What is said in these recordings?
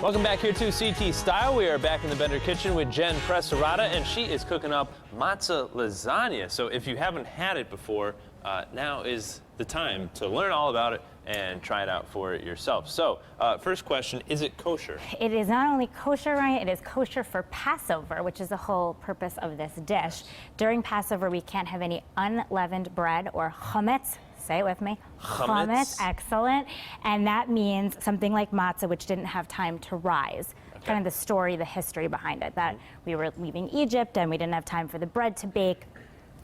Welcome back here to CT Style. We are back in the Bender Kitchen with Jenn Press Arata, and she is cooking up Matzah Lasagna. So if you haven't had it before, now is the time to learn all about it and try it out for yourself. So first question, is it kosher? It is not only kosher, Ryan, it is kosher for Passover, which is the whole purpose of this dish. During Passover, we can't have any unleavened bread or chametz. Say it with me. Chametz, excellent. And that means something like matzah, which didn't have time to rise. Okay. Kind of the story, the history behind it, that we were leaving Egypt and we didn't have time for the bread to bake,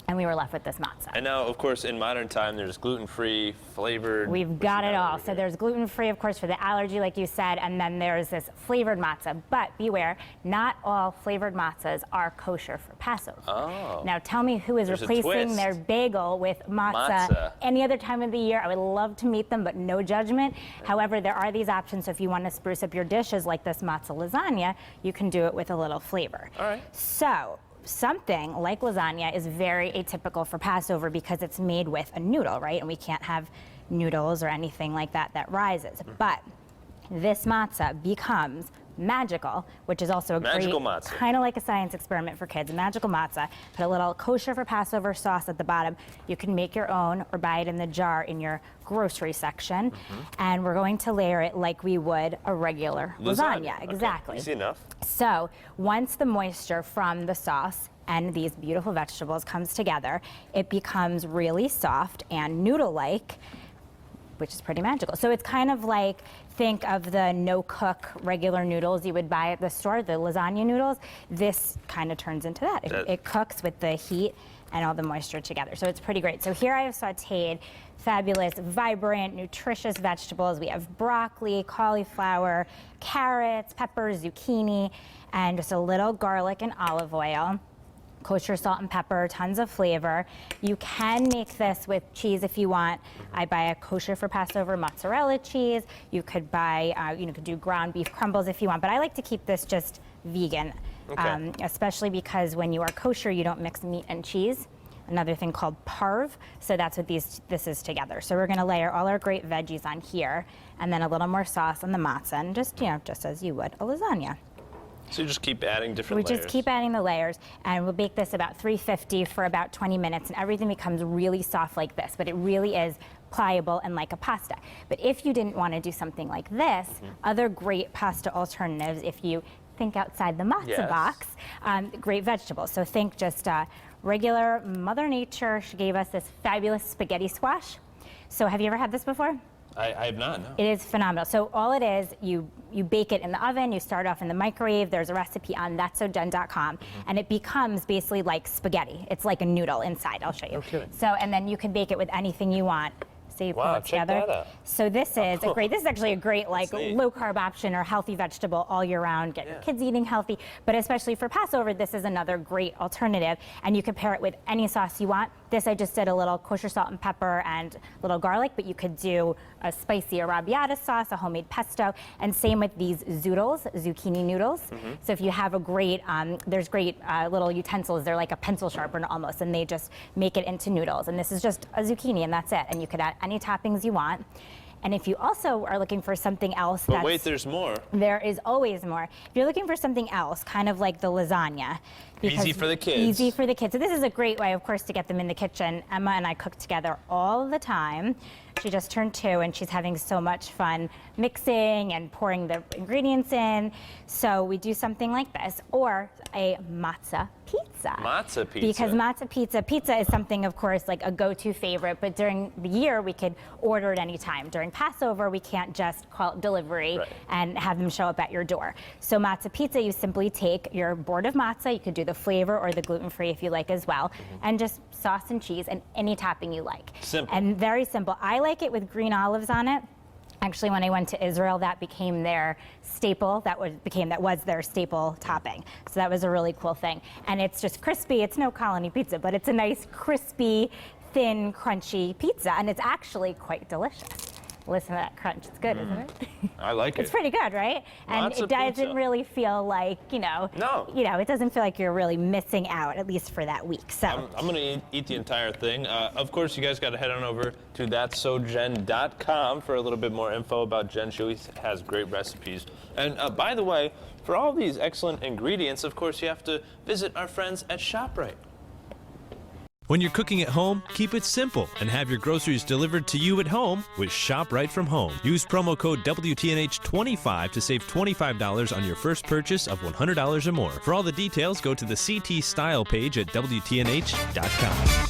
and we were left with this matzah. And now, of course, in modern time, there's gluten-free, flavored. We've got it all. So there's gluten-free, of course, for the allergy, like you said, and then there's this flavored matzah. But beware, not all flavored matzahs are kosher for Passover. Oh. Now tell me who is replacing their bagel with matzah any other time of the year. I would love to meet them, but no judgment. However, there are these options. So if you want to spruce up your dishes like this matzah lasagna, you can do it with a little flavor. All right. So something like lasagna is very atypical for Passover because it's made with a noodle, right? And we can't have noodles or anything like that that rises. But this matzah becomes magical, which is also a magical great, matzah, kind of like a science experiment for kids. A magical matzah. Put a little kosher for Passover sauce at the bottom. You can make your own or buy it in the jar in your grocery section. And we're going to layer it like we would a regular lasagna. Exactly. Easy enough. So once the moisture from the sauce and these beautiful vegetables comes together, it becomes really soft and noodle-like, which is pretty magical. So it's kind of like, think of the no-cook regular noodles you would buy at the store, the lasagna noodles. This kind of turns into that. It cooks with the heat and all the moisture together. So it's pretty great. So here I have sauteed fabulous, vibrant, nutritious vegetables. We have broccoli, cauliflower, carrots, peppers, zucchini, and just a little garlic and olive oil. Kosher salt and pepper, tons of flavor. You can make this with cheese if you want. I buy a kosher for Passover mozzarella cheese. You could buy, you could do ground beef crumbles if you want, but I like to keep this just vegan, especially because when you are kosher, you don't mix meat and cheese. Another thing called parve, so that's what this is together. So we're gonna layer all our great veggies on here, and then a little more sauce on the matzah, and just, just as you would a lasagna. So you just keep adding different layers. We just keep adding the layers, and we'll bake this about 350 for about 20 minutes, and everything becomes really soft like this, but it really is pliable and like a pasta. But if you didn't want to do something like this, other great pasta alternatives, if you think outside the matzah box, great vegetables. So think just regular Mother Nature. She gave us this fabulous spaghetti squash. So have you ever had this before? I have not, no. It is phenomenal. So all it is, you bake it in the oven, you start off in the microwave. There's a recipe on thatsojen.com, and it becomes basically like spaghetti. It's like a noodle inside. I'll show you. Okay. So, and then you can bake it with anything you want. So you pull it check together. that out. So this is this is actually a great like low carb option or healthy vegetable all year round. Get your kids eating healthy, but especially for Passover, this is another great alternative. And you can pair it with any sauce you want. This I just did a little kosher salt and pepper and little garlic, but you could do a spicy arrabbiata sauce, a homemade pesto, and same with these zoodles, zucchini noodles. So if you have a great, there's great little utensils. They're like a pencil sharpener almost, and they just make it into noodles. And this is just a zucchini, and that's it. And you could add any toppings you want. And if you also are looking for something else, but wait, there's more. There is always more. If you're looking for something else, kind of like the lasagna. Easy for the kids. Easy for the kids. So this is a great way, of course, to get them in the kitchen. Emma and I cook together all the time. She just turned 2, and she's having so much fun mixing and pouring the ingredients in. So we do something like this, or a matzah pizza. Matzah pizza. Because matzah pizza is something, of course, like a go-to favorite, but during the year, we could order it anytime. During Passover, we can't just call it delivery and have them show up at your door. So matzah pizza, you simply take your board of matzah, you could do the flavor or the gluten-free if you like as well, and just sauce and cheese and any topping you like. Simple. And very simple. I like it with green olives on it. Actually, when I went to Israel, that became their staple. That was their staple topping. So that was a really cool thing. And it's just crispy. It's no colony pizza, but it's a nice, crispy, thin, crunchy pizza, and it's actually quite delicious. Listen to that crunch. It's good, isn't it? I like it. It's pretty good, right? And Matzah it doesn't pizza. really feel like, No. it doesn't feel like you're really missing out, at least for that week. So I'm gonna eat the entire thing. Of course, you guys got to head on over to thatsojen.com for a little bit more info about Jen. She always has great recipes. And by the way, for all these excellent ingredients, of course, you have to visit our friends at ShopRite. When you're cooking at home, keep it simple and have your groceries delivered to you at home with ShopRite from home. Use promo code WTNH25 to save $25 on your first purchase of $100 or more. For all the details, go to the CT Style page at WTNH.com.